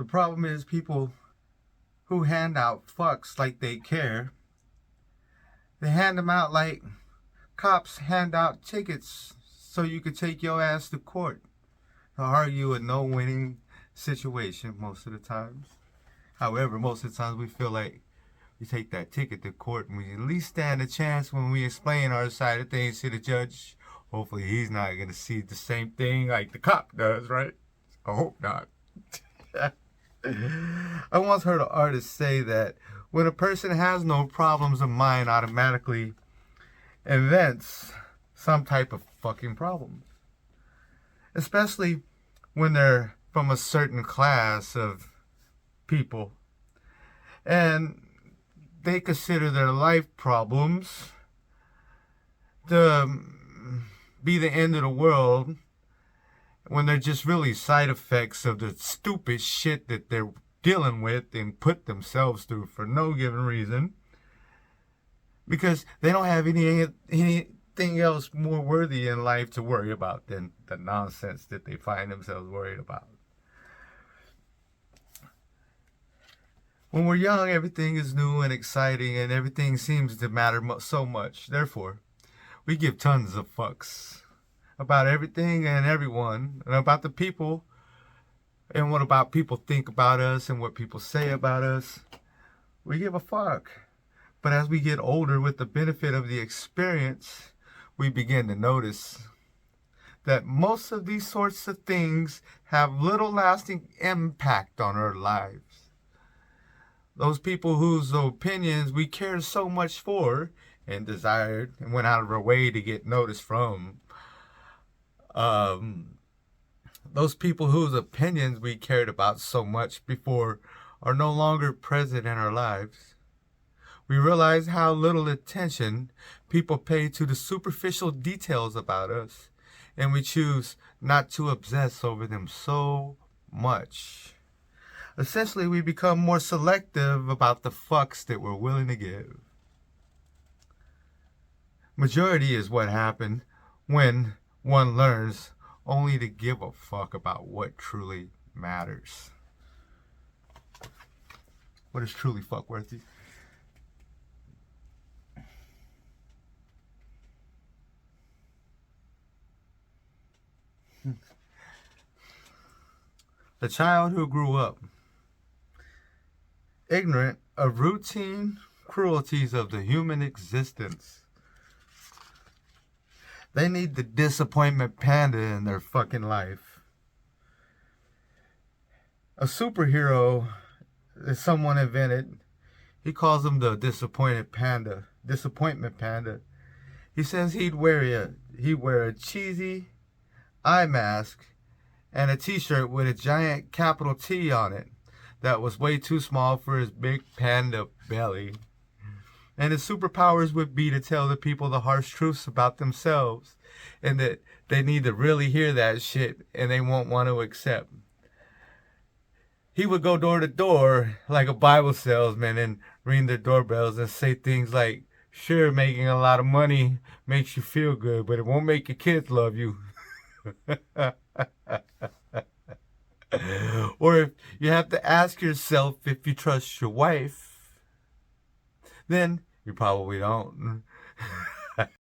The problem is people who hand out fucks like they care. They hand them out like cops hand out tickets so you could take your ass to court to argue a no-winning situation most of the times. However, most of the times we feel like we take that ticket to court and we at least stand a chance when we explain our side of things to the judge. Hopefully he's not going to see the same thing like the cop does, right? I hope not. I once heard an artist say that when a person has no problems of mind, automatically invents some type of fucking problems. Especially when they're from a certain class of people. And they consider their life problems to be the end of the world when they're just really side effects of the stupid shit that they're dealing with and put themselves through for no given reason, because they don't have anything else more worthy in life to worry about than the nonsense that they find themselves worried about. When we're young, everything is new and exciting and everything seems to matter so much. Therefore, we give tons of fucks about everything and everyone, and about the people, and what about people think about us and what people say about us. We give a fuck. But as we get older, with the benefit of the experience, we begin to notice that most of these sorts of things have little lasting impact on our lives. Those people whose opinions we care so much for and desired and went out of our way to get noticed from, those people whose opinions we cared about so much before are no longer present in our lives. We realize how little attention people pay to the superficial details about us, and we choose not to obsess over them so much. Essentially, we become more selective about the fucks that we're willing to give. Majority is what happened when one learns only to give a fuck about what truly matters. What is truly fuckworthy? The child who grew up ignorant of routine cruelties of the human existence. They need the disappointment panda in their fucking life. A superhero that someone invented, he calls him the disappointment panda. He says he'd wear a cheesy eye mask and a t-shirt with a giant capital T on it that was way too small for his big panda belly. And his superpowers would be to tell the people the harsh truths about themselves, and that they need to really hear that shit and they won't want to accept. He would go door to door like a Bible salesman and ring their doorbells and say things like, sure, making a lot of money makes you feel good, but it won't make your kids love you. Or if you have to ask yourself if you trust your wife, then you probably don't.